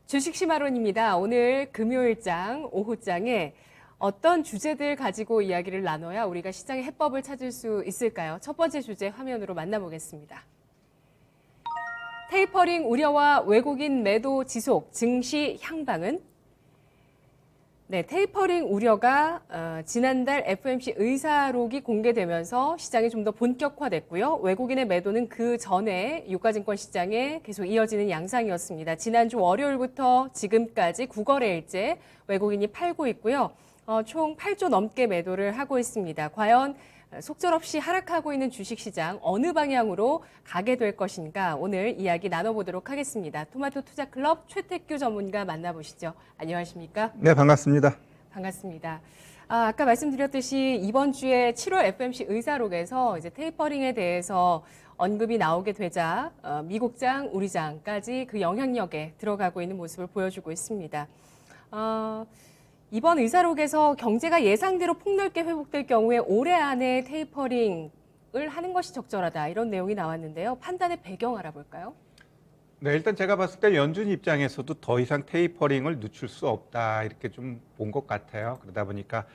주식시마론입니다. 오늘 금요일장, 오후장에 어떤 주제들 가지고 이야기를 나눠야 우리가 시장의 해법을 찾을 수 있을까요? 첫 번째 주제 화면으로 만나보겠습니다. 테이퍼링 우려와 외국인 매도 지속, 증시 향방은? 네, 테이퍼링 우려가 지난달 FOMC 의사록이 공개되면서 시장이 좀 더 본격화됐고요. 외국인의 매도는 그 전에 유가증권 시장에 계속 이어지는 양상이었습니다. 지난주 월요일부터 지금까지 9거래일째 외국인이 팔고 있고요. 총 8조 넘게 매도를 하고 있습니다. 과연 속절없이 하락하고 있는 주식시장 어느 방향으로 가게 될 것인가 오늘 이야기 나눠보도록 하겠습니다. 토마토 투자클럽 최태규 전문가 만나보시죠. 안녕하십니까? 네, 반갑습니다. 반갑습니다. 아까 말씀드렸듯이 이번 주에 7월 FOMC 의사록에서 이제 테이퍼링에 대해서 언급이 나오게 되자 미국장, 우리장까지 그 영향력에 들어가고 있는 모습을 보여주고 있습니다. 이번 의사록에서 경제가 예상대로 폭넓게 회복될 경우에 올해 안에 테이퍼링을 하는 것이 적절하다 이런 내용이 나왔는데요. 판단의 배경 알아볼까요? 네, 일단 제가 봤을 때 연준 입장에서도 더 이상 테이퍼링을 늦출 수 없다 이렇게 좀 본 것 같아요. 그러다 보니까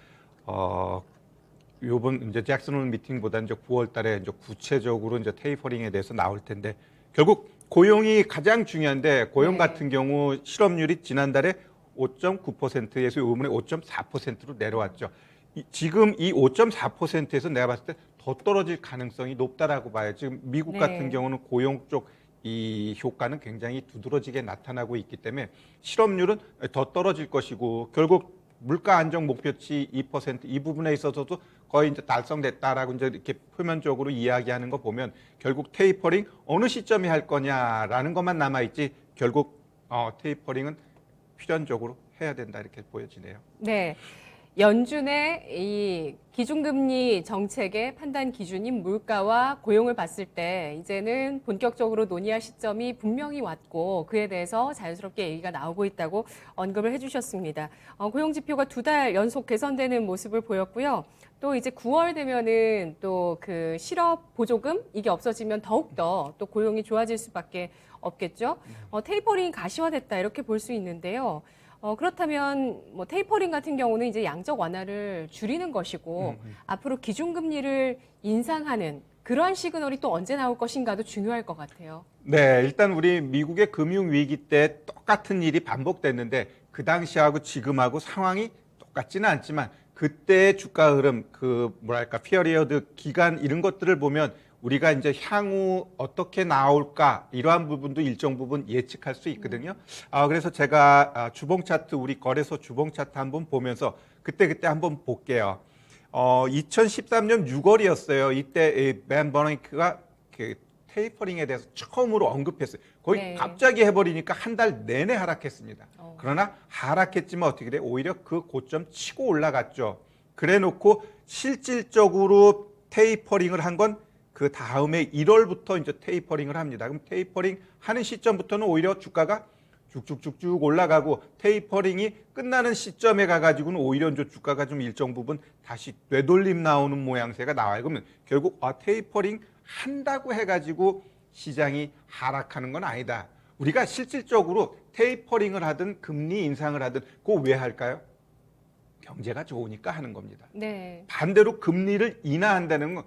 요번 이제 잭슨홀 미팅보다는 이제 9월달에 이제 구체적으로 이제 테이퍼링에 대해서 나올 텐데 결국 고용이 가장 중요한데 고용 같은 경우 실업률이 지난달에 5.9%에서 요번에 5.4%로 내려왔죠. 지금 이 5.4%에서 내가 봤을 때 더 떨어질 가능성이 높다라고 봐요. 지금 미국 같은 경우는 고용 쪽 이 효과는 굉장히 두드러지게 나타나고 있기 때문에 실업률은 더 떨어질 것이고 결국 물가 안정 목표치 2% 이 부분에 있어서도 거의 이제 달성됐다라고 이제 이렇게 표면적으로 이야기하는 거 보면 결국 테이퍼링 어느 시점에 할 거냐라는 것만 남아 있지 결국 테이퍼링은 필연적으로 해야 된다 이렇게 보여지네요. 네. 연준의 이 기준금리 정책의 판단 기준인 물가와 고용을 봤을 때 이제는 본격적으로 논의할 시점이 분명히 왔고 그에 대해서 자연스럽게 얘기가 나오고 있다고 언급을 해주셨습니다. 고용 지표가 2달 연속 개선되는 모습을 보였고요. 또 이제 9월 되면은 또 그 실업 보조금 이게 없어지면 더욱더 또 고용이 좋아질 수밖에 없겠죠. 테이퍼링이 가시화됐다 이렇게 볼 수 있는데요. 그렇다면 뭐 테이퍼링 같은 경우는 이제 양적 완화를 줄이는 것이고 앞으로 기준금리를 인상하는 그러한 시그널이 또 언제 나올 것인가도 중요할 것 같아요. 네, 일단 우리 미국의 금융위기 때 똑같은 일이 반복됐는데 그 당시하고 지금하고 상황이 똑같지는 않지만 그때의 주가 흐름, 그 뭐랄까 피어리어드 기간 이런 것들을 보면 우리가 이제 향후 어떻게 나올까 이러한 부분도 일정 부분 예측할 수 있거든요. 그래서 제가 주봉 차트 우리 거래소 주봉 차트 한번 보면서 그때 한번 볼게요. 2013년 6월이었어요. 이때 벤 버냉크가 그 테이퍼링에 대해서 처음으로 언급했어요. 거의 갑자기 해버리니까 한 달 내내 하락했습니다. 그러나 하락했지만 어떻게 돼? 오히려 그 고점 치고 올라갔죠. 그래놓고 실질적으로 테이퍼링을 한 건 그 다음에 1월부터 이제 테이퍼링을 합니다. 그럼 테이퍼링 하는 시점부터는 오히려 주가가 쭉쭉쭉쭉 올라가고 테이퍼링이 끝나는 시점에 가가지고는 오히려 이제 주가가 좀 일정 부분 다시 되돌림 나오는 모양새가 나와요. 그러면 결국 테이퍼링 한다고 해가지고 시장이 하락하는 건 아니다. 우리가 실질적으로 테이퍼링을 하든 금리 인상을 하든 그거 왜 할까요? 경제가 좋으니까 하는 겁니다. 네. 반대로 금리를 인하한다는 건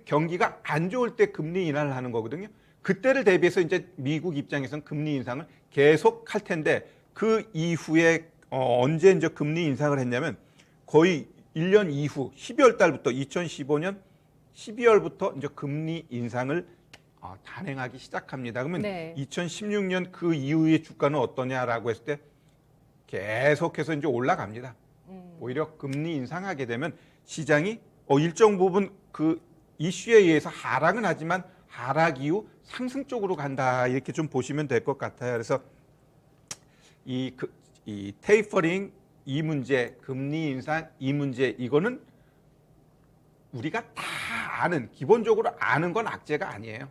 경기가 안 좋을 때 금리 인하를 하는 거거든요. 그때를 대비해서 이제 미국 입장에서는 금리 인상을 계속 할 텐데 그 이후에 언제 이제 금리 인상을 했냐면 거의 1년 이후 12월 달부터 2015년 12월부터 이제 금리 인상을 단행하기 시작합니다. 그러면 2016년 그 이후의 주가는 어떠냐라고 했을 때 계속해서 이제 올라갑니다. 오히려 금리 인상하게 되면 시장이 일정 부분 그 이슈에 의해서 하락은 하지만 하락 이후 상승 쪽으로 간다 이렇게 좀 보시면 될 것 같아요. 그래서 이 테이퍼링 이 문제, 금리 인상 이 문제 이거는 우리가 다 아는 기본적으로 아는 건 악재가 아니에요.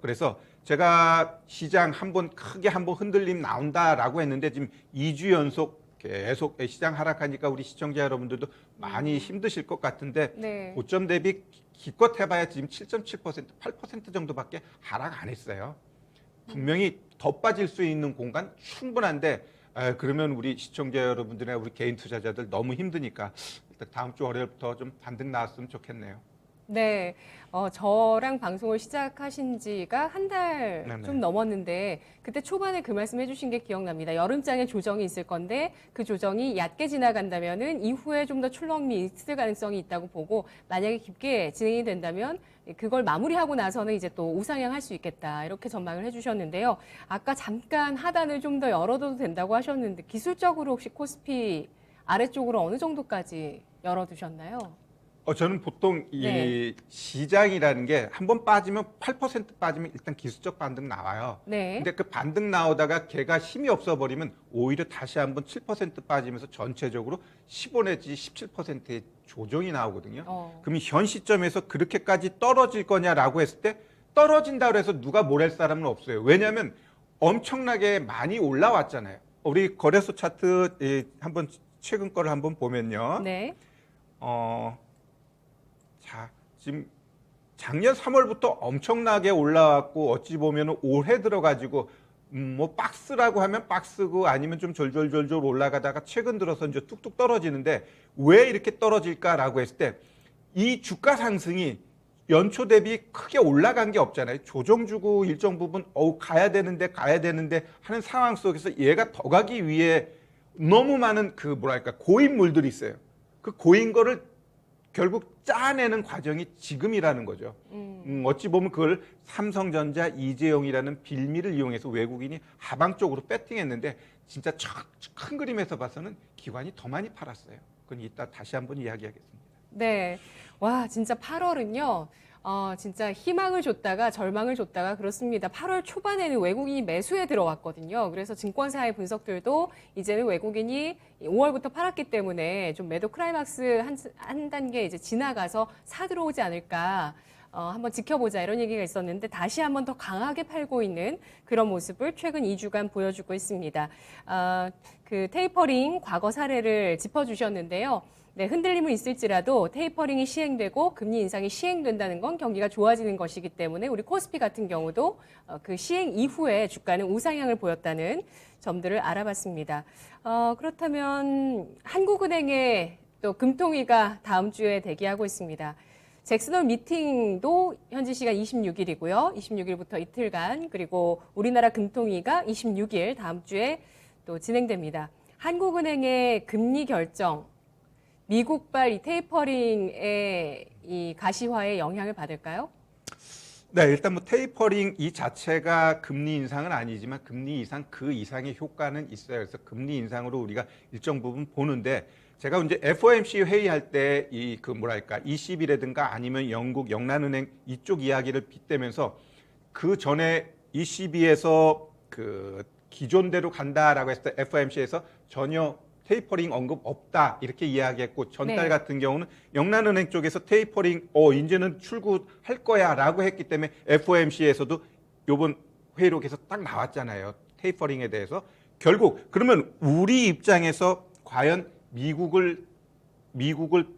그래서 제가 시장 크게 한번 흔들림 나온다라고 했는데 지금 2주 연속 계속 시장 하락하니까 우리 시청자 여러분들도 많이 힘드실 것 같은데 고점 대비 기껏 해봐야 지금 7.7%, 8% 정도밖에 하락 안 했어요. 분명히 더 빠질 수 있는 공간 충분한데 그러면 우리 시청자 여러분들이나 우리 개인 투자자들 너무 힘드니까 일단 다음 주 월요일부터 좀 반등 나왔으면 좋겠네요. 네, 저랑 방송을 시작하신 지가 한 달 네네. 좀 넘었는데 그때 초반에 그 말씀 해주신 게 기억납니다. 여름장에 조정이 있을 건데 그 조정이 얕게 지나간다면은 이후에 좀 더 출렁이 있을 가능성이 있다고 보고 만약에 깊게 진행이 된다면 그걸 마무리하고 나서는 이제 또 우상향할 수 있겠다 이렇게 전망을 해주셨는데요. 아까 잠깐 하단을 좀 더 열어둬도 된다고 하셨는데 기술적으로 혹시 코스피 아래쪽으로 어느 정도까지 열어두셨나요? 저는 보통 이 네. 시장이라는 게 한 번 빠지면 8% 빠지면 일단 기술적 반등 나와요. 네. 근데 그 반등 나오다가 걔가 힘이 없어 버리면 오히려 다시 한번 7% 빠지면서 전체적으로 15 내지 17%의 조정이 나오거든요. 그럼 현 시점에서 그렇게까지 떨어질 거냐라고 했을 때 떨어진다 그래서 누가 뭘 할 사람은 없어요. 왜냐하면 엄청나게 많이 올라왔잖아요. 우리 거래소 차트 한번 최근 거를 한번 보면요. 네. 자, 지금 작년 3월부터 엄청나게 올라왔고 어찌 보면 올해 들어가지고 뭐 박스라고 하면 박스고 아니면 좀 졸졸졸졸 올라가다가 최근 들어서 이제 뚝뚝 떨어지는데 왜 이렇게 떨어질까라고 했을 때 이 주가 상승이 연초 대비 크게 올라간 게 없잖아요. 조정 주고 일정 부분 가야 되는데 하는 상황 속에서 얘가 더 가기 위해 너무 많은 그 뭐랄까 고인물들이 있어요. 그 고인 거를 결국 짜내는 과정이 지금이라는 거죠. 어찌 보면 그걸 삼성전자 이재용이라는 빌미를 이용해서 외국인이 하방 쪽으로 배팅했는데 진짜 큰 그림에서 봐서는 기관이 더 많이 팔았어요. 그건 이따 다시 한번 이야기하겠습니다. 네. 와, 진짜 8월은요. 진짜 희망을 줬다가 절망을 줬다가 그렇습니다. 8월 초반에는 외국인이 매수에 들어왔거든요. 그래서 증권사의 분석들도 이제는 외국인이 5월부터 팔았기 때문에 좀 매도 클라이막스 한 단계 이제 지나가서 사 들어오지 않을까. 한번 지켜보자 이런 얘기가 있었는데 다시 한번 더 강하게 팔고 있는 그런 모습을 최근 2주간 보여주고 있습니다. 그 테이퍼링 과거 사례를 짚어주셨는데요. 네, 흔들림은 있을지라도 테이퍼링이 시행되고 금리 인상이 시행된다는 건 경기가 좋아지는 것이기 때문에 우리 코스피 같은 경우도 그 시행 이후에 주가는 우상향을 보였다는 점들을 알아봤습니다. 그렇다면 한국은행의 또 금통위가 다음 주에 대기하고 있습니다. 잭슨홀 미팅도 현지 시간 26일이고요. 26일부터 이틀간 그리고 우리나라 금통위가 26일 다음 주에 또 진행됩니다. 한국은행의 금리 결정 미국발 이 테이퍼링의 이 가시화에 영향을 받을까요? 네, 일단 뭐 테이퍼링 이 자체가 금리 인상은 아니지만 금리 인상 그 이상의 효과는 있어요. 그래서 금리 인상으로 우리가 일정 부분 보는데 제가 이제 FOMC 회의할 때 이 그 뭐랄까 ECB라든가 아니면 영국 영란은행 이쪽 이야기를 빗대면서 그 전에 ECB에서 그 기존대로 간다라고 했을 때 FOMC에서 전혀 테이퍼링 언급 없다 이렇게 이야기했고 전달 네. 같은 경우는 영란은행 쪽에서 테이퍼링 이제는 출구할 거야라고 했기 때문에 FOMC에서도 요번 회의록에서 딱 나왔잖아요. 테이퍼링에 대해서 결국 그러면 우리 입장에서 과연 미국을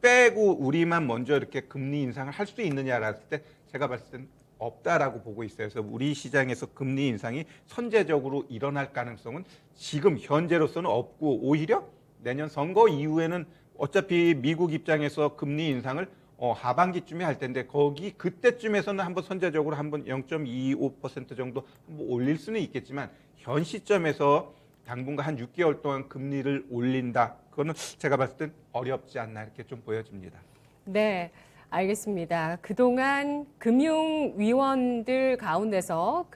빼고 우리만 먼저 이렇게 금리 인상을 할 수 있느냐라고 했을 때 제가 봤을 때는 없다라고 보고 있어요. 그래서 우리 시장에서 금리 인상이 선제적으로 일어날 가능성은 지금 현재로서는 없고 오히려 내년 선거 이후에는 어차피 미국 입장에서 금리 인상을 하반기쯤에 할 텐데 그때쯤에서는 한번 선제적으로 한번 0.25% 정도 한번 올릴 수는 있겠지만 현 시점에서 당분간 한 6개월 동안 금리를 올린다. 그거는 제가 봤을 땐 어렵지 않나 이렇게 좀 보여집니다. 네, 알겠습니다. 그동안 금융위원들 가운데서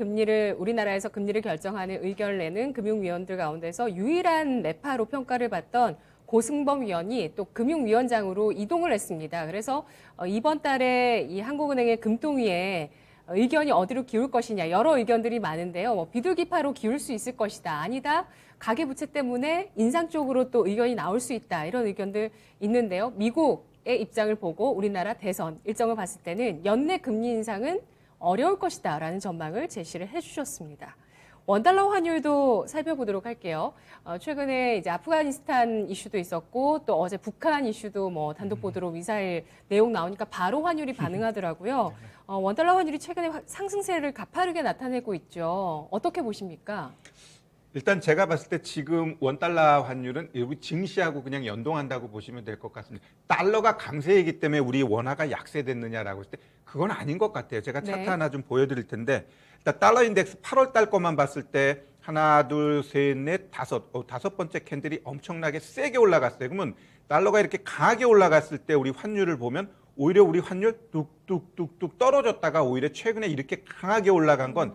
우리나라에서 금리를 결정하는 의견을 내는 금융위원들 가운데서 유일한 매파로 평가를 받던 고승범 위원이 또 금융위원장으로 이동을 했습니다. 그래서 이번 달에 이 한국은행의 금통위에 의견이 어디로 기울 것이냐 여러 의견들이 많은데요. 비둘기파로 기울 수 있을 것이다. 아니다. 가계부채 때문에 인상 쪽으로 또 의견이 나올 수 있다. 이런 의견들 있는데요. 미국의 입장을 보고 우리나라 대선 일정을 봤을 때는 연내 금리 인상은 어려울 것이다라는 전망을 제시를 해주셨습니다. 원달러 환율도 살펴보도록 할게요. 최근에 이제 아프가니스탄 이슈도 있었고 또 어제 북한 이슈도 뭐 단독 보도로 미사일 내용 나오니까 바로 환율이 반응하더라고요. 원달러 환율이 최근에 상승세를 가파르게 나타내고 있죠. 어떻게 보십니까? 일단 제가 봤을 때 지금 원달러 환율은 여기 증시하고 그냥 연동한다고 보시면 될 것 같습니다. 달러가 강세이기 때문에 우리 원화가 약세됐느냐라고 했을 때 그건 아닌 것 같아요. 제가 차트 네. 하나 좀 보여드릴 텐데 일단 달러 인덱스 8월 달 것만 봤을 때 하나, 둘, 셋, 넷, 다섯 번째 캔들이 엄청나게 세게 올라갔어요. 그러면 달러가 이렇게 강하게 올라갔을 때 우리 환율을 보면 오히려 우리 환율 뚝뚝뚝뚝 떨어졌다가 오히려 최근에 이렇게 강하게 올라간 건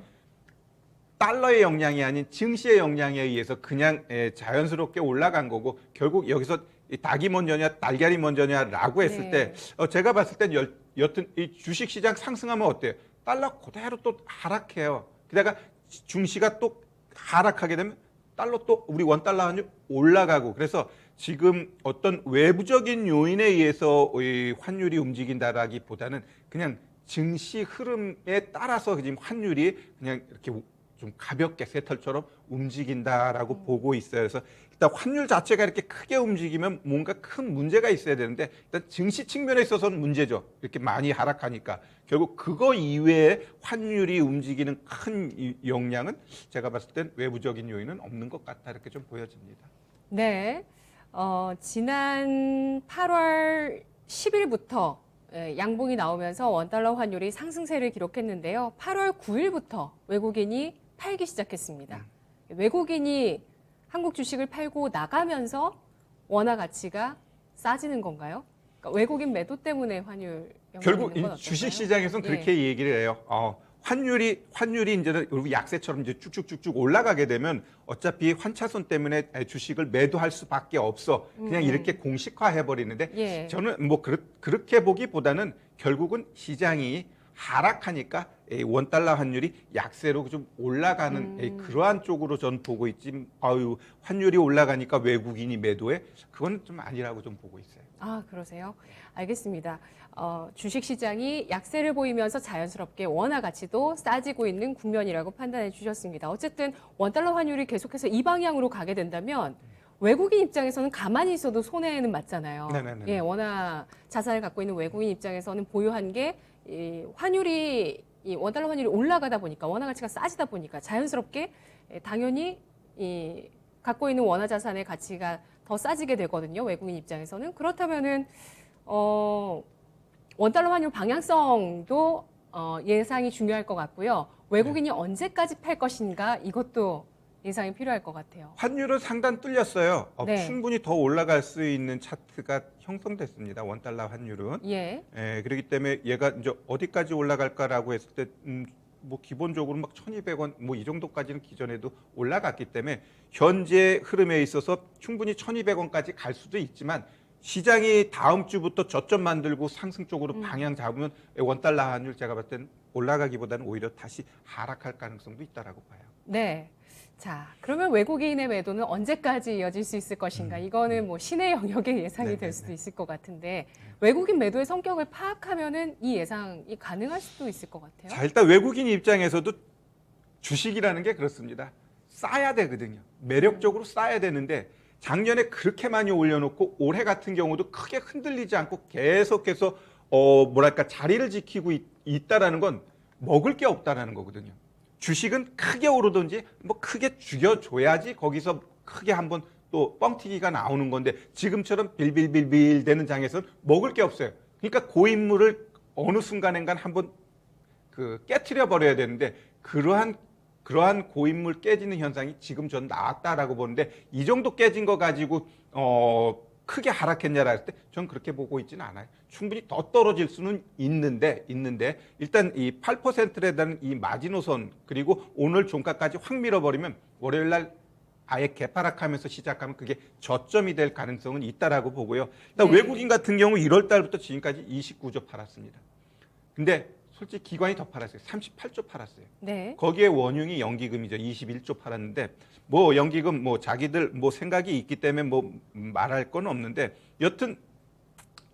달러의 영향이 아닌 증시의 영향에 의해서 그냥 자연스럽게 올라간 거고 결국 여기서 이 닭이 먼저냐 달걀이 먼저냐라고 했을 네. 때 제가 봤을 땐 여튼 이 주식시장 상승하면 어때요? 달러 그대로 또 하락해요. 게다가 중시가 또 하락하게 되면 달러 또 우리 원달러 환율 올라가고 그래서 지금 어떤 외부적인 요인에 의해서 이 환율이 움직인다라기보다는 그냥 증시 흐름에 따라서 지금 환율이 그냥 이렇게 좀 가볍게 새털처럼 움직인다라고 보고 있어요. 그래서 일단 환율 자체가 이렇게 크게 움직이면 뭔가 큰 문제가 있어야 되는데 일단 증시 측면에 있어서는 문제죠. 이렇게 많이 하락하니까 결국 그거 이외에 환율이 움직이는 큰 영향은 제가 봤을 땐 외부적인 요인은 없는 것 같다 이렇게 좀 보여집니다. 네. 지난 8월 10일부터 양봉이 나오면서 원달러 환율이 상승세를 기록했는데요. 8월 9일부터 외국인이 팔기 시작했습니다. 외국인이 한국 주식을 팔고 나가면서 원화 가치가 싸지는 건가요? 그러니까 외국인 매도 때문에 환율 영향이 결국 있는 건 어떨까요? 주식 시장에서는 예. 그렇게 얘기를 해요. 환율이 이제는 우리 약세처럼 이제 쭉쭉쭉쭉 올라가게 되면 어차피 환차손 때문에 주식을 매도할 수밖에 없어. 그냥 이렇게 공식화해 버리는데 예. 저는 뭐 그렇게 보기보다는 결국은 시장이 하락하니까 원달러 환율이 약세로 좀 올라가는 그러한 쪽으로 전 보고 있지. 환율이 올라가니까 외국인이 매도해? 그건 좀 아니라고 좀 보고 있어요. 아, 그러세요? 알겠습니다. 주식 시장이 약세를 보이면서 자연스럽게 원화 가치도 싸지고 있는 국면이라고 판단해 주셨습니다. 어쨌든 원달러 환율이 계속해서 이 방향으로 가게 된다면 외국인 입장에서는 가만히 있어도 손해는 맞잖아요. 네네네. 예, 원화 자산을 갖고 있는 외국인 입장에서는 보유한 게 이 원달러 환율이 올라가다 보니까 원화 가치가 싸지다 보니까 자연스럽게 당연히 이 갖고 있는 원화 자산의 가치가 더 싸지게 되거든요. 외국인 입장에서는. 그렇다면은 원달러 환율 방향성도 예상이 중요할 것 같고요. 외국인이 언제까지 팔 것인가 이것도 예상이 필요할 것 같아요. 환율은 상단 뚫렸어요. 네. 충분히 더 올라갈 수 있는 차트가 형성됐습니다. 원달러 환율은. 예. 그렇기 때문에 얘가 이제 어디까지 올라갈까라고 했을 때, 뭐 기본적으로 막 1,200원 뭐 이 정도까지는 기존에도 올라갔기 때문에 현재 흐름에 있어서 충분히 1,200원까지 갈 수도 있지만 시장이 다음 주부터 저점 만들고 상승 쪽으로 방향 잡으면 원달러 환율 제가 봤을 땐 올라가기보다는 오히려 다시 하락할 가능성도 있다라고 봐요. 네. 자, 그러면 외국인의 매도는 언제까지 이어질 수 있을 것인가? 이거는 뭐 신의 영역의 예상이 네네네. 될 수도 있을 것 같은데 외국인 매도의 성격을 파악하면은 이 예상이 가능할 수도 있을 것 같아요. 자, 일단 외국인 입장에서도 주식이라는 게 그렇습니다. 싸야 되거든요. 매력적으로 싸야 되는데 작년에 그렇게 많이 올려놓고 올해 같은 경우도 크게 흔들리지 않고 계속해서 뭐랄까 자리를 지키고 있다라는 건 먹을 게 없다라는 거거든요. 주식은 크게 오르든지 뭐 크게 죽여줘야지 거기서 크게 한번 또 뻥튀기가 나오는 건데 지금처럼 빌빌빌빌 되는 장에서는 먹을 게 없어요. 그러니까 고인물을 어느 순간엔간 한번 깨트려 버려야 되는데 그러한 고인물 깨지는 현상이 지금 전 나왔다라고 보는데 이 정도 깨진 거 가지고 크게 하락했냐라 할 때 전 그렇게 보고 있지는 않아요. 충분히 더 떨어질 수는 있는데 일단 이 8%에 대한 이 마지노선 그리고 오늘 종가까지 확 밀어버리면 월요일 날 아예 개파락하면서 시작하면 그게 저점이 될 가능성은 있다라고 보고요. 일단 네. 외국인 같은 경우 1월 달부터 지금까지 29조 팔았습니다. 근데 솔직히 기관이 더 팔았어요. 38조 팔았어요. 네. 거기에 원흉이 연기금이죠. 21조 팔았는데 뭐 연기금 뭐 자기들 뭐 생각이 있기 때문에 뭐 말할 건 없는데 여튼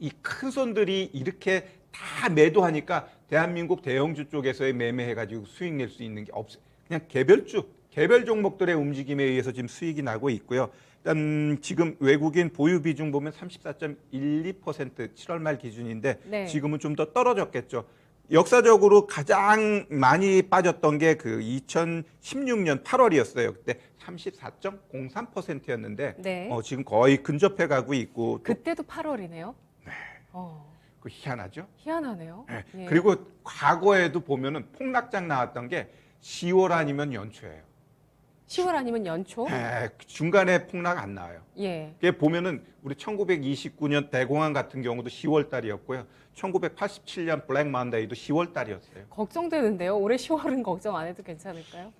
이 큰 손들이 이렇게 다 매도하니까 대한민국 대형주 쪽에서의 매매해가지고 수익 낼 수 있는 게 없어요. 그냥 개별 종목들의 움직임에 의해서 지금 수익이 나고 있고요. 일단 지금 외국인 보유 비중 보면 34.12% 7월 말 기준인데 네. 지금은 좀 더 떨어졌겠죠. 역사적으로 가장 많이 빠졌던 게 그 2016년 8월이었어요. 그때 34.03%였는데 네. 지금 거의 근접해 가고 있고 또 그때도 8월이네요. 네. 어, 희한하죠. 희한하네요. 네. 예. 그리고 과거에도 보면은 폭락장 나왔던 게 10월 아니면 연초예요. 10월 아니면 연초? 네, 중간에 폭락 안 나와요. 예. 그게 보면은 우리 1929년 대공황 같은 경우도 10월 달이었고요. 1987년 블랙 만데이도 10월 달이었어요. 걱정되는데요. 올해 10월은 걱정 안 해도 괜찮을까요?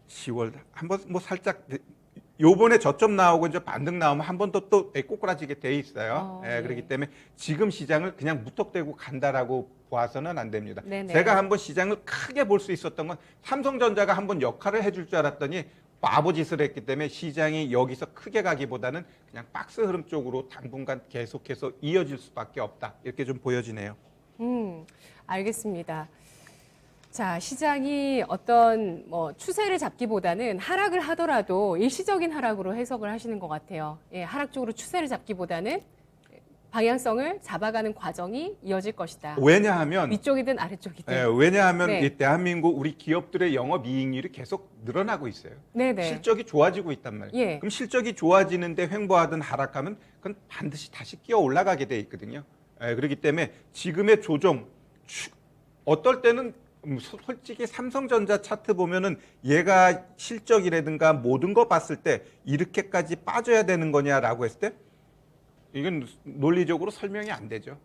10월 한번 뭐 살짝 요번에 저점 나오고 이제 반등 나오면 한 번 더 또 꼬꾸라지게 돼 있어요. 예. 그렇기 때문에 지금 시장을 그냥 무턱대고 간다라고 봐서는 안 됩니다. 네네. 제가 한번 시장을 크게 볼 수 있었던 건 삼성전자가 한번 역할을 해줄 줄 알았더니 바보 짓을 했기 때문에 시장이 여기서 크게 가기보다는 그냥 박스 흐름 쪽으로 당분간 계속해서 이어질 수밖에 없다. 이렇게 좀 보여지네요. 알겠습니다. 자, 시장이 어떤 뭐 추세를 잡기보다는 하락을 하더라도 일시적인 하락으로 해석을 하시는 것 같아요. 예, 하락 쪽으로 추세를 잡기보다는 방향성을 잡아가는 과정이 이어질 것이다. 왜냐하면 위쪽이든 아래쪽이든. 왜냐하면 네. 이 대한민국 우리 기업들의 영업이익률이 계속 늘어나고 있어요. 네네. 실적이 좋아지고 있단 말이에요. 예. 그럼 실적이 좋아지는데 횡보하든 하락하면 그건 반드시 다시 끼어 올라가게 돼 있거든요. 그렇기 때문에 지금의 조정 어떨 때는 솔직히 삼성전자 차트 보면은 얘가 실적이라든가 모든 거 봤을 때 이렇게까지 빠져야 되는 거냐라고 했을 때 이건 논리적으로 설명이 안 되죠.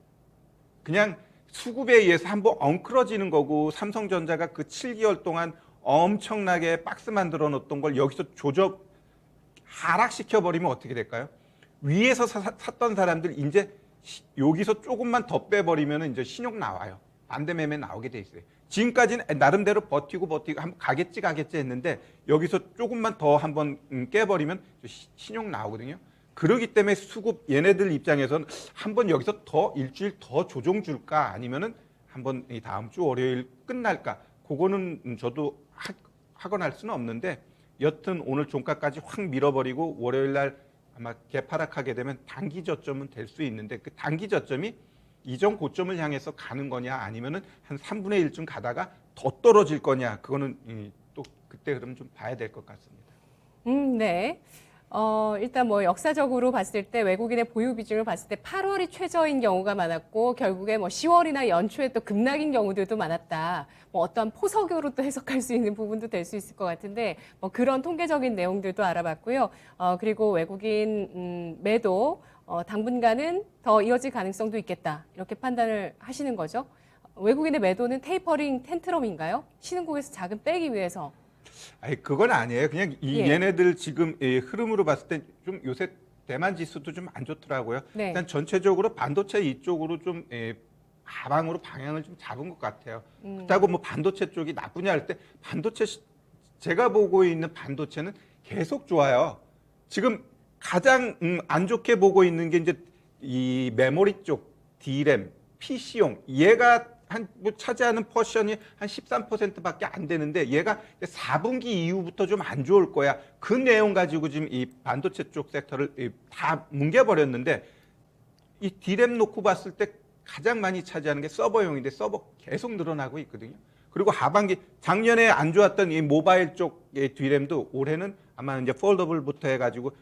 그냥 수급에 의해서 한번 엉클어지는 거고 삼성전자가 그 7개월 동안 엄청나게 박스 만들어 놓았던 걸 여기서 조정 하락시켜 버리면 어떻게 될까요? 위에서 샀던 사람들 이제 여기서 조금만 더 빼버리면 이제 신용 나와요. 반대 매매 나오게 돼 있어요. 지금까지는 나름대로 버티고 한번 가겠지 했는데 여기서 조금만 더 한번 깨버리면 신용 나오거든요. 그러기 때문에 수급 얘네들 입장에서는 한번 여기서 더 일주일 더 조정 줄까 아니면은 한번 이 다음 주 월요일 끝날까 그거는 저도 하거나 할 수는 없는데 여튼 오늘 종가까지 확 밀어버리고 월요일 날 아마 개파락하게 되면 단기 저점은 될 수 있는데 그 단기 저점이 이전 고점을 향해서 가는 거냐 아니면은 한 3분의 1쯤 가다가 더 떨어질 거냐 그거는 또 그때 그럼 좀 봐야 될 것 같습니다. 네. 일단 뭐 역사적으로 봤을 때 외국인의 보유 비중을 봤을 때 8월이 최저인 경우가 많았고 결국에 뭐 10월이나 연초에 또 급락인 경우들도 많았다. 뭐 어떤 포석으로 또 해석할 수 있는 부분도 될 수 있을 것 같은데 뭐 그런 통계적인 내용들도 알아봤고요. 그리고 외국인 매도 당분간은 더 이어질 가능성도 있겠다. 이렇게 판단을 하시는 거죠. 외국인의 매도는 테이퍼링 텐트럼인가요? 신흥국에서 자금 빼기 위해서. 아니 그건 아니에요. 그냥 예. 얘네들 지금 흐름으로 봤을 때 좀 요새 대만 지수도 좀 안 좋더라고요. 네. 일단 전체적으로 반도체 이쪽으로 좀 하방으로 방향을 좀 잡은 것 같아요. 그렇다고 뭐 반도체 쪽이 나쁘냐 할 때 반도체 제가 보고 있는 반도체는 계속 좋아요. 지금 가장 안 좋게 보고 있는 게 이제 이 메모리 쪽 D램, PC용 얘가 뭐 차지하는 포션이 한 13%밖에 안 되는데 얘가 4분기 이후부터 좀 안 좋을 거야. 그 내용 가지고 지금 이 반도체 쪽 섹터를 다 뭉개버렸는데 이 D램 놓고 봤을 때 가장 많이 차지하는 게 서버용인데 서버 계속 늘어나고 있거든요. 그리고 하반기 작년에 안 좋았던 이 모바일 쪽의 D램도 올해는 아마 이제 폴더블부터 해가지고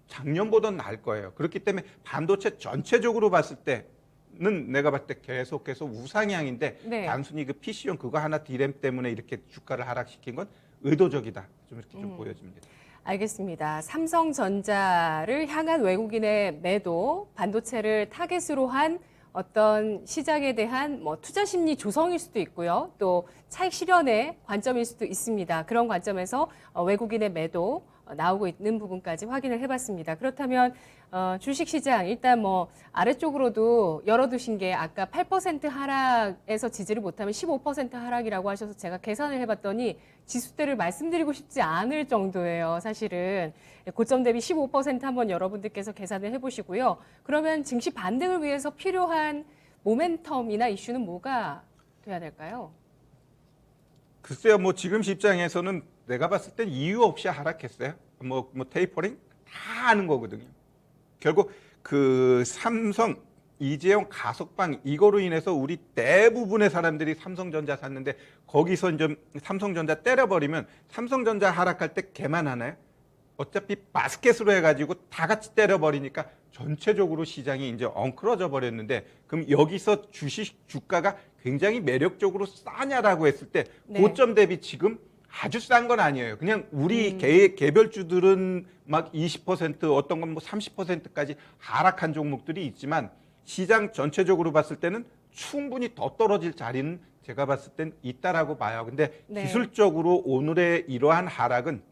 작년보다는 나을 거예요. 그렇기 때문에 반도체 전체적으로 봤을 때는 내가 봤을 때 계속해서 우상향인데 네. 단순히 그 PC용 그거 하나 D램 때문에 이렇게 주가를 하락시킨 건 의도적이다. 좀 이렇게 좀 보여집니다. 알겠습니다. 삼성전자를 향한 외국인의 매도, 반도체를 타겟으로 한 어떤 시장에 대한 뭐 투자 심리 조성일 수도 있고요. 또 차익 실현의 관점일 수도 있습니다. 그런 관점에서 외국인의 매도 나오고 있는 부분까지 확인을 해봤습니다. 그렇다면 주식시장 일단 뭐 아래쪽으로도 열어두신 게 아까 8% 하락에서 지지를 못하면 15% 하락이라고 하셔서 제가 계산을 해봤더니 지수대를 말씀드리고 싶지 않을 정도예요. 사실은 고점 대비 15% 한번 여러분들께서 계산을 해보시고요. 그러면 증시 반등을 위해서 필요한 모멘텀이나 이슈는 뭐가 돼야 될까요? 글쎄요, 뭐 지금 시장에서는 내가 봤을 땐 이유 없이 하락했어요. 뭐 테이퍼링 다 하는 거거든요. 결국 그 삼성 이재용 가석방 이거로 인해서 우리 대부분의 사람들이 삼성전자 샀는데 거기서 이제 삼성전자 때려버리면 삼성전자 하락할 때 걔만 하나요? 어차피 바스켓으로 해가지고 다 같이 때려버리니까 전체적으로 시장이 이제 엉클어져 버렸는데 그럼 여기서 주식 주가가 굉장히 매력적으로 싸냐라고 했을 때 네. 고점 대비 지금 아주 싼 건 아니에요. 그냥 우리 개별주들은 막 20% 어떤 건 뭐 30%까지 하락한 종목들이 있지만 시장 전체적으로 봤을 때는 충분히 더 떨어질 자리는 제가 봤을 땐 있다라고 봐요. 근데 네. 기술적으로 오늘의 이러한 하락은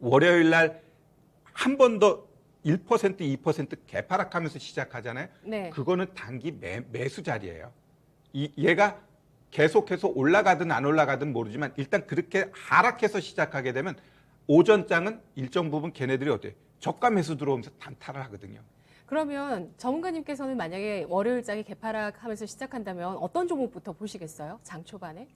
월요일 날 한 번 더 1%, 2% 개파락하면서 시작하잖아요. 네. 그거는 단기 매수 자리예요. 얘가 계속해서 올라가든 안 올라가든 모르지만 일단 그렇게 하락해서 시작하게 되면 오전장은 일정 부분 걔네들이 어때요? 저가 매수 들어오면서 단타를 하거든요. 그러면 전문가님께서는 만약에 월요일장이 개파락하면서 시작한다면 어떤 종목부터 보시겠어요? 장 초반에?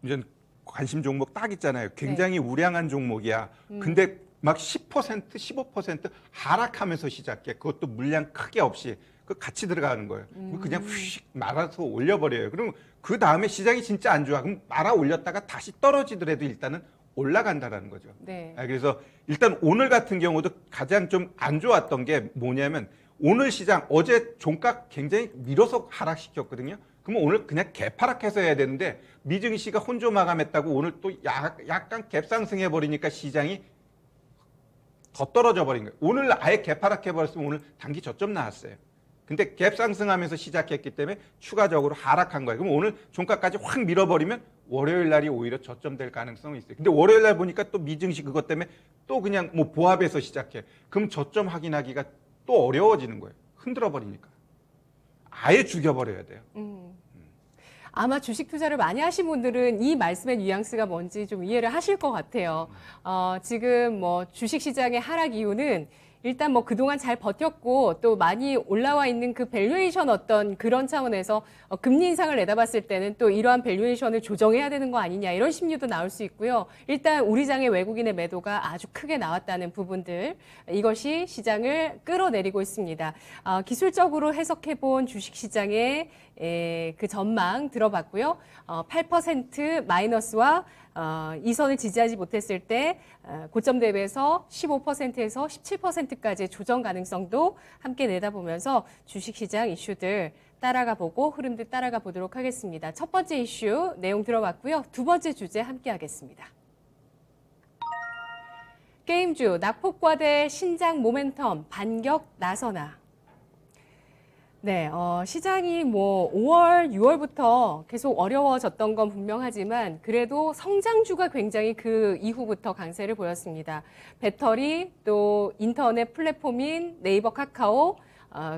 이제 관심 종목 딱 있잖아요. 굉장히 우량한 종목이야. 음. 근데 막 10%, 15% 하락하면서 시작해. 그것도 물량 크게 없이 그 같이 들어가는 거예요. 그냥 휙 말아서 올려버려요. 그럼 그 다음에 시장이 진짜 안 좋아. 그럼 말아 올렸다가 다시 떨어지더라도 일단은 올라간다라는 거죠. 네. 그래서 일단 오늘 같은 경우도 가장 좀 안 좋았던 게 뭐냐면 오늘 시장 어제 종가 굉장히 밀어서 하락시켰거든요. 그러면 오늘 그냥 개파락해서 해야 되는데 미증시가 혼조 마감했다고 오늘 또 약간 갭상승해 버리니까 시장이 더 떨어져 버린 거예요. 오늘 아예 개파락해 버렸으면 오늘 단기 저점 나왔어요. 근데 갭 상승하면서 시작했기 때문에 추가적으로 하락한 거예요. 그럼 오늘 종가까지 확 밀어버리면 월요일 날이 오히려 저점될 가능성이 있어요. 근데 월요일 날 보니까 또 미증시 그것 때문에 또 그냥 뭐 보합해서 시작해. 그럼 저점 확인하기가 또 어려워지는 거예요. 흔들어 버리니까. 아예 죽여버려야 돼요. 아마 주식 투자를 많이 하신 분들은 이 말씀의 뉘앙스가 뭔지 좀 이해를 하실 것 같아요. 지금 뭐 주식 시장의 하락 이유는 일단 뭐 그동안 잘 버텼고 또 많이 올라와 있는 그 밸류에이션 어떤 그런 차원에서 금리 인상을 내다봤을 때는 또 이러한 밸류에이션을 조정해야 되는 거 아니냐 이런 심리도 나올 수 있고요. 일단 우리 장의 외국인의 매도가 아주 크게 나왔다는 부분들 이것이 시장을 끌어내리고 있습니다. 기술적으로 해석해 본 주식 시장의 그 전망 들어봤고요. 8% 마이너스와 이 선을 지지하지 못했을 때 고점 대비해서 15%에서 17%까지의 조정 가능성도 함께 내다보면서 주식시장 이슈들 따라가 보고 흐름들 따라가 보도록 하겠습니다. 첫 번째 이슈 내용 들어봤고요. 두 번째 주제 함께 하겠습니다. 게임주 낙폭과대 신장 모멘텀 반격 나서나. 네, 시장이 뭐 5월, 6월부터 계속 어려워졌던 건 분명하지만 그래도 성장주가 굉장히 그 이후부터 강세를 보였습니다. 배터리, 또 인터넷 플랫폼인 네이버 카카오,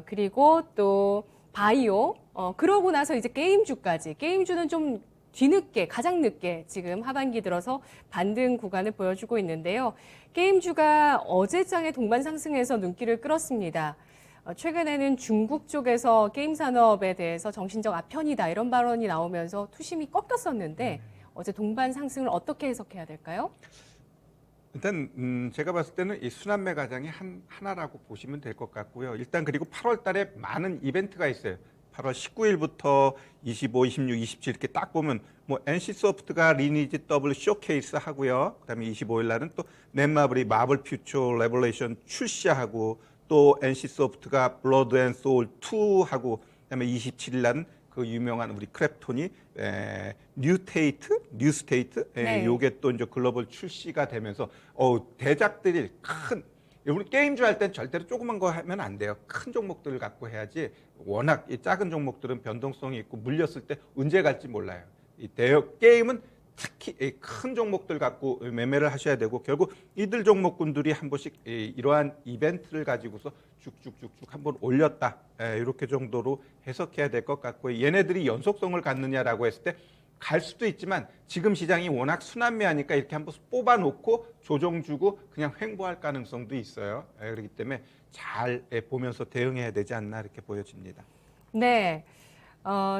그리고 또 바이오, 그러고 나서 이제 게임주까지. 게임주는 좀 뒤늦게, 가장 늦게 지금 하반기 들어서 반등 구간을 보여주고 있는데요. 게임주가 어제장에 동반 상승해서 눈길을 끌었습니다. 최근에는 중국 쪽에서 게임 산업에 대해서 정신적 아편이다 이런 발언이 나오면서 투심이 꺾였었는데 어제 동반 상승을 어떻게 해석해야 될까요? 일단 제가 봤을 때는 이 순환매 과정이 하나라고 보시면 될 것 같고요. 일단 그리고 8월 달에 많은 이벤트가 있어요. 8월 19일부터 25, 26, 27 이렇게 딱 보면 뭐 NC소프트가 리니지 더블 쇼케이스 하고요. 그다음에 25일 날은 또 넷마블이 마블 퓨처 레볼레이션 출시하고 또 NC소프트가 블러드 앤 소울 2 하고 그다음에 27일 날은 그 유명한 우리 크랩톤이 뉴스테이트 네. 요게 또 이제 글로벌 출시가 되면서 대작들이 큰 우리 게임주 할 땐 절대로 조그만 거 하면 안 돼요. 큰 종목들을 갖고 해야지. 워낙 이 작은 종목들은 변동성이 있고 물렸을 때 언제 갈지 몰라요. 이 게임은 특히 큰 종목들 갖고 매매를 하셔야 되고 결국 이들 종목군들이 한 번씩 이러한 이벤트를 가지고서 쭉쭉쭉쭉 한번 올렸다 이렇게 정도로 해석해야 될 것 같고 얘네들이 연속성을 갖느냐라고 했을 때 갈 수도 있지만 지금 시장이 워낙 순환매하니까 이렇게 한번 뽑아놓고 조정 주고 그냥 횡보할 가능성도 있어요. 그렇기 때문에 잘 보면서 대응해야 되지 않나 이렇게 보여집니다. 네.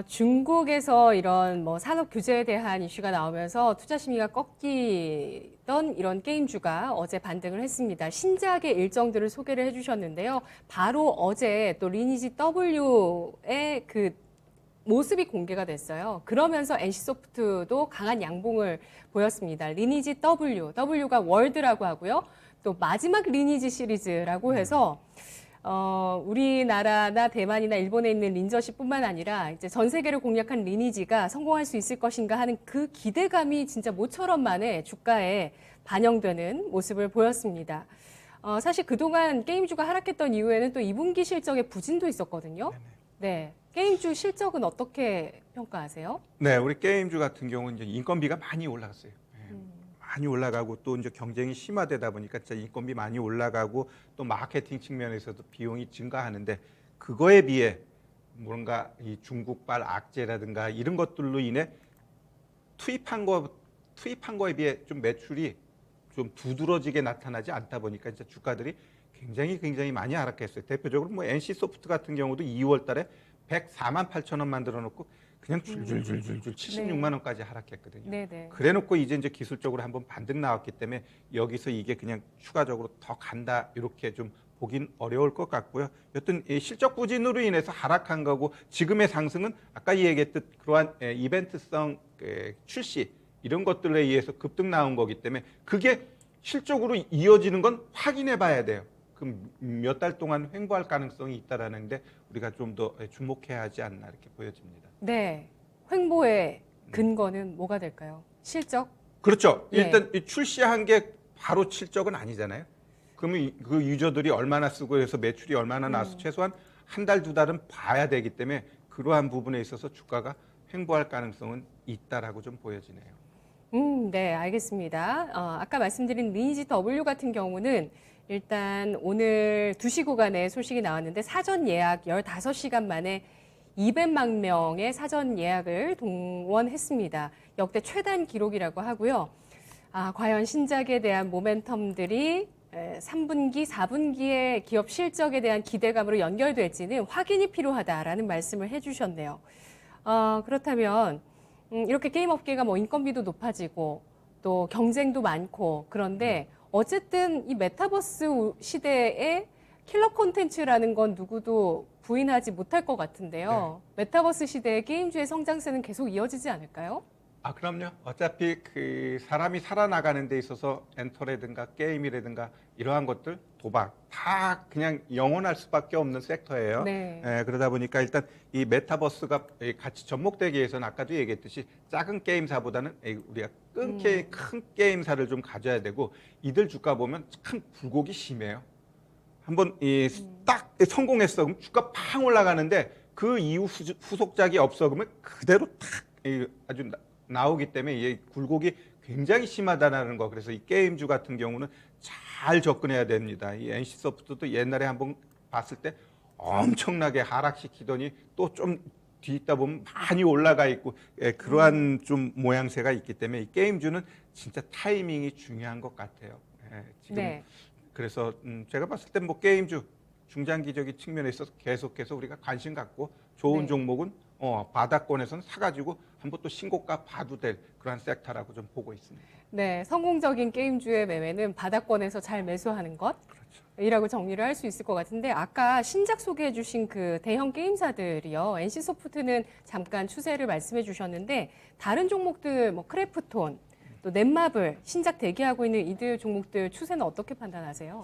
중국에서 이런 뭐 산업 규제에 대한 이슈가 나오면서 투자 심리가 꺾이던 이런 게임주가 어제 반등을 했습니다. 신작의 일정들을 소개를 해주셨는데요. 바로 어제 또 리니지 W의 그 모습이 공개가 됐어요. 그러면서 NC소프트도 강한 양봉을 보였습니다. 리니지 W가 월드라고 하고요. 또 마지막 리니지 시리즈라고 해서 우리나라나 대만이나 일본에 있는 린저시뿐만 아니라 이제 전 세계를 공략한 리니지가 성공할 수 있을 것인가 하는 그 기대감이 진짜 모처럼 만에 주가에 반영되는 모습을 보였습니다. 사실 그동안 게임주가 하락했던 이후에는 또 2분기 실적에 부진도 있었거든요. 네. 게임주 실적은 어떻게 평가하세요? 네, 우리 게임주 같은 경우는 이제 인건비가 많이 올라갔어요. 많이 올라가고 또 이제 경쟁이 심화되다 보니까 진짜 인건비 많이 올라가고 또 마케팅 측면에서도 비용이 증가하는데 그거에 비해 뭔가 이 중국발 악재라든가 이런 것들로 인해 투입한 거에 비해 좀 매출이 좀 두드러지게 나타나지 않다 보니까 이제 주가들이 굉장히 많이 하락했어요. 대표적으로 뭐 NC소프트 같은 경우도 2월 달에 104만 8천 원 만들어 놓고 그냥 줄줄줄줄줄 76만 원까지 하락했거든요. 네네. 그래놓고 이제 기술적으로 한번 반등 나왔기 때문에 여기서 이게 그냥 추가적으로 더 간다 이렇게 좀 보긴 어려울 것 같고요. 여튼 이 실적 부진으로 인해서 하락한 거고 지금의 상승은 아까 얘기했듯 그러한 이벤트성 출시 이런 것들에 의해서 급등 나온 거기 때문에 그게 실적으로 이어지는 건 확인해 봐야 돼요. 그럼 몇 달 동안 횡보할 가능성이 있다라는데 우리가 좀 더 주목해야 하지 않나 이렇게 보여집니다. 네. 횡보의 근거는 뭐가 될까요? 실적? 그렇죠. 네. 일단 이 출시한 게 바로 실적은 아니잖아요. 그러면 그 유저들이 얼마나 쓰고 해서 매출이 얼마나 나서 최소한 한 달, 두 달은 봐야 되기 때문에 그러한 부분에 있어서 주가가 횡보할 가능성은 있다라고 좀 보여지네요. 네, 알겠습니다. 아까 말씀드린 리니지 W 같은 경우는 일단 오늘 2시 구간에 소식이 나왔는데 사전 예약 15시간 만에 200만 명의 사전 예약을 동원했습니다. 역대 최단 기록이라고 하고요. 과연 신작에 대한 모멘텀들이 3분기, 4분기의 기업 실적에 대한 기대감으로 연결될지는 확인이 필요하다라는 말씀을 해주셨네요. 그렇다면 이렇게 게임 업계가 뭐 인건비도 높아지고 또 경쟁도 많고 그런데 어쨌든 이 메타버스 시대에 킬러 콘텐츠라는 건 누구도 부인하지 못할 것 같은데요. 메타버스 시대의 게임주의 성장세는 계속 이어지지 않을까요? 그럼요. 어차피 그 사람이 살아나가는 데 있어서 엔터라든가 게임이라든가 이러한 것들, 도박 다 그냥 영원할 수밖에 없는 섹터예요. 네. 그러다 보니까 일단 이 메타버스가 같이 접목되기 위해서는 아까도 얘기했듯이 작은 게임사보다는 우리가 큰 게임사를 좀 가져야 되고 이들 주가 보면 참 굴곡이 심해요. 한번 딱 성공했어 그럼 주가 팡 올라가는데 그 이후 후속작이 없어 그러면 그대로 탁 아주 나오기 때문에 이 굴곡이 굉장히 심하다는 거. 그래서 이 게임주 같은 경우는 잘 접근해야 됩니다. 이 NC소프트도 옛날에 한번 봤을 때 엄청나게 하락시키더니 또 좀 뒤있다 보면 많이 올라가 있고 그러한 좀 모양새가 있기 때문에 이 게임주는 진짜 타이밍이 중요한 것 같아요. 지금 네. 그래서 제가 봤을 때 뭐 게임주 중장기적인 측면에 있어서 계속해서 우리가 관심 갖고 좋은 네. 종목은 바닥권에서는 사가지고 한번 또 신고가 봐도 될 그런 섹터라고 좀 보고 있습니다. 네, 성공적인 게임주의 매매는 바닥권에서 잘 매수하는 것. 이라고 정리를 할 수 있을 것 같은데 아까 신작 소개해 주신 그 대형 게임사들이요. NC소프트는 잠깐 추세를 말씀해 주셨는데 다른 종목들 뭐 크래프톤 또 넷마블 신작 대기하고 있는 이들 종목들 추세는 어떻게 판단하세요?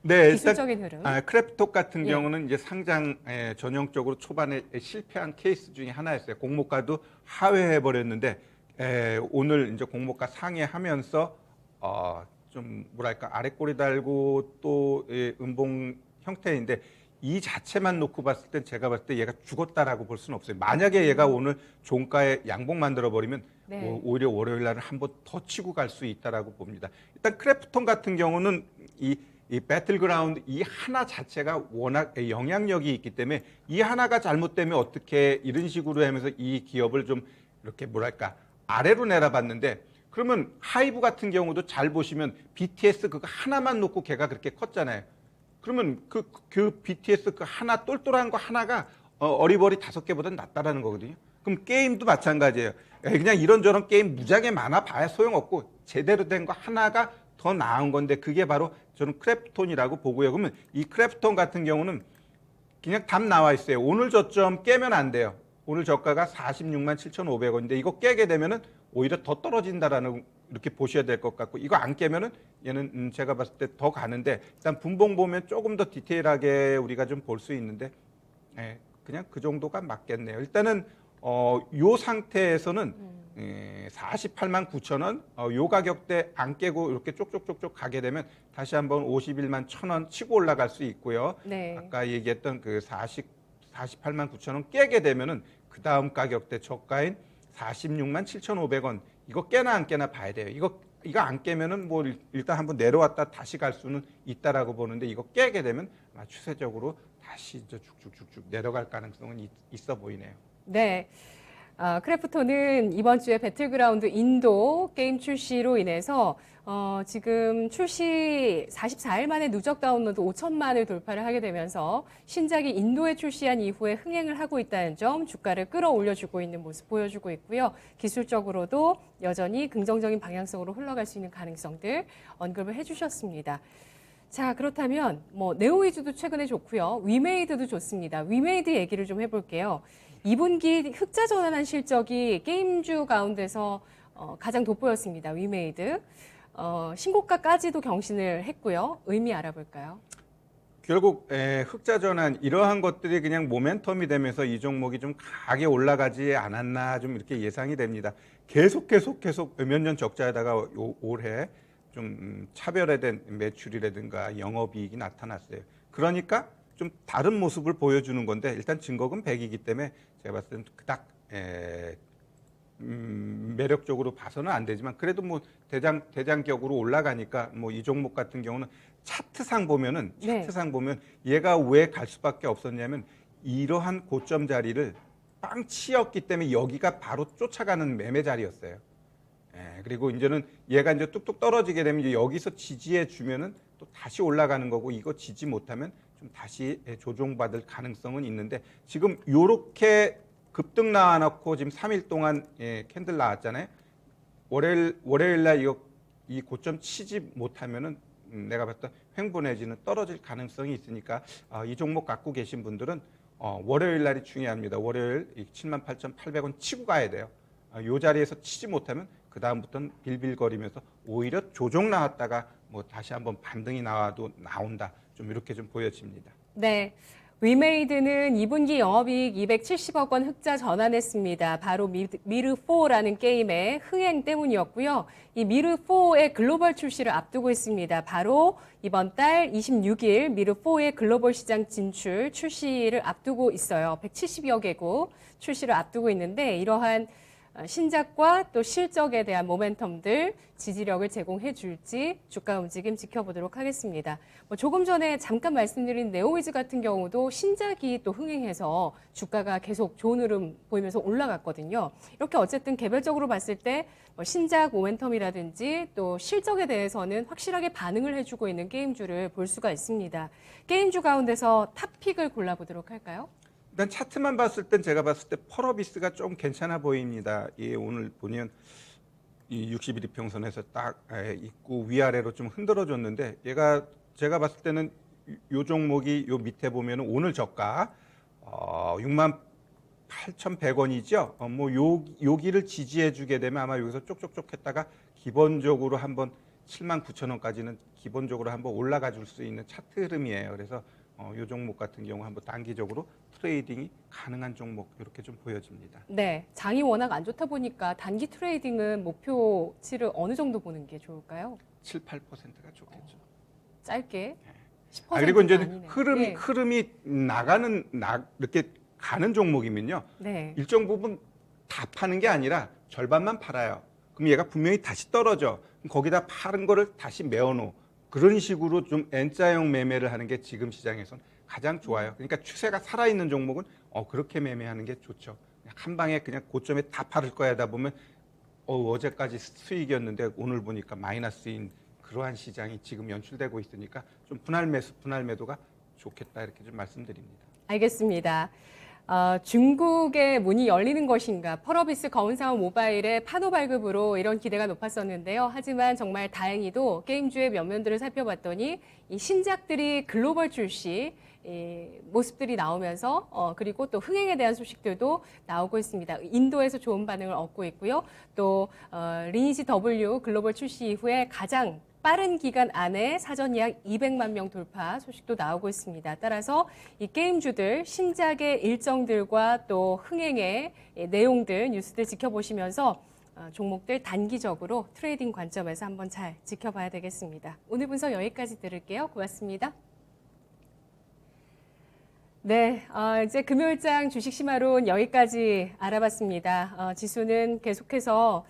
네, 기술적인 흐름. 크래프톡 같은 예. 경우는 이제 상장 전형적으로 초반에 실패한 케이스 중에 하나였어요. 공모가도 하회해 버렸는데 오늘 이제 공모가 상회하면서 좀 뭐랄까 아래 꼬리 달고 또 음봉 형태인데 이 자체만 놓고 봤을 땐 제가 봤을 때 얘가 죽었다라고 볼 수는 없어요. 만약에 얘가 오늘 종가에 양봉 만들어 버리면 네. 오히려 월요일 날은 한번 더 치고 갈 수 있다라고 봅니다. 일단 크래프톤 같은 경우는 이 배틀그라운드 이 하나 자체가 워낙 영향력이 있기 때문에 이 하나가 잘못되면 어떻게 이런 식으로 하면서 이 기업을 좀 이렇게 뭐랄까 아래로 내려봤는데 그러면 하이브 같은 경우도 잘 보시면 BTS 그거 하나만 놓고 걔가 그렇게 컸잖아요. 그러면 그 BTS 그 하나 똘똘한 거 하나가 어리버리 5개보다는 낫다라는 거거든요. 그럼 게임도 마찬가지예요. 그냥 이런저런 게임 무지하게 많아 봐야 소용없고 제대로 된 거 하나가 더 나은 건데 그게 바로 저는 크래프톤이라고 보고요. 그러면 이 크래프톤 같은 경우는 그냥 답 나와 있어요. 오늘 저점 깨면 안 돼요. 오늘 저가가 46만 7,500원인데 이거 깨게 되면은 오히려 더 떨어진다라는 이렇게 보셔야 될 것 같고 이거 안 깨면은 얘는 제가 봤을 때 더 가는데 일단 분봉 보면 조금 더 디테일하게 우리가 좀 볼 수 있는데 예, 그냥 그 정도가 맞겠네요. 일단은 요 상태에서는 48만 9천 원, 요 가격대 안 깨고 이렇게 쪽쪽쪽쪽 가게 되면 다시 한번 51만 1천 원 치고 올라갈 수 있고요. 네. 아까 얘기했던 그 48만 9천 원 깨게 되면은 그 다음 가격대 저가인 46만 7,500원 이거 깨나 안 깨나 봐야 돼요. 이거 안 깨면은 뭐 일단 한번 내려왔다 다시 갈 수는 있다라고 보는데 이거 깨게 되면 아마 추세적으로 다시 이제 쭉쭉쭉쭉 내려갈 가능성은 있어 보이네요. 네. 크래프톤은 이번 주에 배틀그라운드 인도 게임 출시로 인해서 지금 출시 44일 만에 누적 다운로드 5천만을 돌파를 하게 되면서 신작이 인도에 출시한 이후에 흥행을 하고 있다는 점 주가를 끌어올려주고 있는 모습 보여주고 있고요. 기술적으로도 여전히 긍정적인 방향성으로 흘러갈 수 있는 가능성들 언급을 해주셨습니다. 자, 그렇다면 뭐 네오위즈도 최근에 좋고요. 위메이드도 좋습니다. 위메이드 얘기를 좀 해볼게요. 2분기 흑자 전환한 실적이 게임주 가운데서 가장 돋보였습니다. 위메이드. 신고가까지도 경신을 했고요. 의미 알아볼까요? 결국 흑자 전환 이러한 것들이 그냥 모멘텀이 되면서 이 종목이 좀 강하게 올라가지 않았나 좀 이렇게 예상이 됩니다. 계속 몇 년 적자에다가 올해 좀 차별화된 매출이라든가 영업이익이 나타났어요. 그러니까 좀 다른 모습을 보여주는 건데 일단 증거금 100이기 때문에 제가 봤을 때는 그닥 매력적으로 봐서는 안 되지만 그래도 뭐 대장격으로 올라가니까 뭐 이 종목 같은 경우는 차트상 보면 얘가 왜 갈 수밖에 없었냐면 이러한 고점 자리를 빵 치었기 때문에 여기가 바로 쫓아가는 매매 자리였어요. 그리고 이제는 얘가 이제 뚝뚝 떨어지게 되면 이제 여기서 지지해 주면은 또 다시 올라가는 거고 이거 지지 못하면 좀 다시 조종받을 가능성은 있는데 지금 요렇게 급등 나와놓고 지금 3일 동안 캔들 나왔잖아요. 월요일 날 이 고점 치지 못하면은 내가 봤을 때 횡보 내지는 떨어질 가능성이 있으니까 이 종목 갖고 계신 분들은 월요일 날이 중요합니다. 월요일 78,800원 치고 가야 돼요. 요 자리에서 치지 못하면 그 다음부터는 빌빌거리면서 오히려 조정 나왔다가 뭐 다시 한번 반등이 나와도 나온다. 좀 이렇게 좀 보여집니다. 네. 위메이드는 2분기 영업이익 270억 원 흑자 전환했습니다. 바로 미르4라는 게임의 흥행 때문이었고요. 이 미르4의 글로벌 출시를 앞두고 있습니다. 바로 이번 달 26일 미르4의 글로벌 시장 진출 출시를 앞두고 있어요. 170여 개국 출시를 앞두고 있는데 이러한 신작과 또 실적에 대한 모멘텀들 지지력을 제공해 줄지 주가 움직임 지켜보도록 하겠습니다. 조금 전에 잠깐 말씀드린 네오위즈 같은 경우도 신작이 또 흥행해서 주가가 계속 좋은 흐름 보이면서 올라갔거든요. 이렇게 어쨌든 개별적으로 봤을 때 신작 모멘텀이라든지 또 실적에 대해서는 확실하게 반응을 해주고 있는 게임주를 볼 수가 있습니다. 게임주 가운데서 탑픽을 골라보도록 할까요? 일단 차트만 봤을 땐 제가 봤을 때 펄어비스가 좀 괜찮아 보입니다. 오늘 보면 이 60일 이평선에서 딱 있고 위아래로 좀 흔들어줬는데 얘가 제가 봤을 때는 요 종목이 요 밑에 보면 오늘 저가 68,100원이죠. 뭐 여기를 지지해 주게 되면 아마 여기서 쪽쪽쪽 했다가 기본적으로 한번 79,000원까지는 기본적으로 한번 올라가 줄 수 있는 차트 흐름이에요. 그래서 이 종목 같은 경우 한번 단기적으로 트레이딩이 가능한 종목 이렇게 좀 보여집니다. 네, 장이 워낙 안 좋다 보니까 단기 트레이딩은 목표치를 어느 정도 보는 게 좋을까요? 7, 8%가 좋겠죠. 짧게 10%가 그리고 이제 아니네요. 흐름이 이렇게 가는 종목이면요. 네. 일정 부분 다 파는 게 아니라 절반만 팔아요. 그럼 얘가 분명히 다시 떨어져. 그럼 거기다 파는 거를 다시 메어놓어. 그런 식으로 좀 N자형 매매를 하는 게 지금 시장에선 가장 좋아요. 그러니까 추세가 살아있는 종목은 그렇게 매매하는 게 좋죠. 한 방에 그냥 고점에 다 팔을 거야 하다 보면 어제까지 수익이었는데 오늘 보니까 마이너스인 그러한 시장이 지금 연출되고 있으니까 좀 분할 매도가 좋겠다 이렇게 좀 말씀드립니다. 알겠습니다. 중국의 문이 열리는 것인가, 펄어비스 거운상어 모바일의 판호 발급으로 이런 기대가 높았었는데요. 하지만 정말 다행히도 게임주의 면면들을 살펴봤더니 이 신작들이 글로벌 출시 이 모습들이 나오면서 그리고 또 흥행에 대한 소식들도 나오고 있습니다. 인도에서 좋은 반응을 얻고 있고요. 또 리니지 W 글로벌 출시 이후에 가장 빠른 기간 안에 사전 예약 200만 명 돌파 소식도 나오고 있습니다. 따라서 이 게임주들 신작의 일정들과 또 흥행의 내용들 뉴스들 지켜보시면서 종목들 단기적으로 트레이딩 관점에서 한번 잘 지켜봐야 되겠습니다. 오늘 분석 여기까지 들을게요. 고맙습니다. 네, 이제 금요일장 주식 심화론 여기까지 알아봤습니다. 지수는 계속해서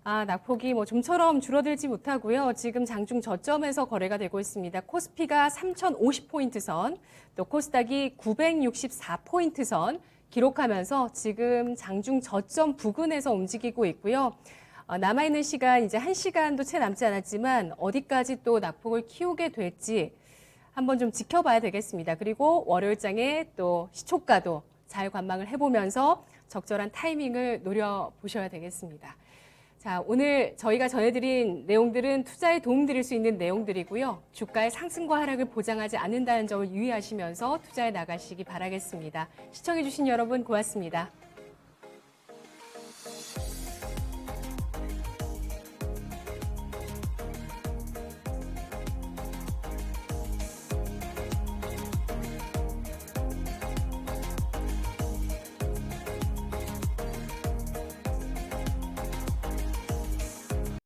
낙폭이 좀처럼 줄어들지 못하고요. 지금 장중 저점에서 거래가 되고 있습니다. 코스피가 3,050포인트 선, 또 코스닥이 964포인트 선 기록하면서 지금 장중 저점 부근에서 움직이고 있고요. 남아있는 시간 이제 1시간도 채 남지 않았지만 어디까지 또 낙폭을 키우게 될지 한번 좀 지켜봐야 되겠습니다. 그리고 월요일장에 또 시초가도 잘 관망을 해보면서 적절한 타이밍을 노려보셔야 되겠습니다. 자, 오늘 저희가 전해드린 내용들은 투자에 도움드릴 수 있는 내용들이고요. 주가의 상승과 하락을 보장하지 않는다는 점을 유의하시면서 투자에 나가시기 바라겠습니다. 시청해주신 여러분 고맙습니다.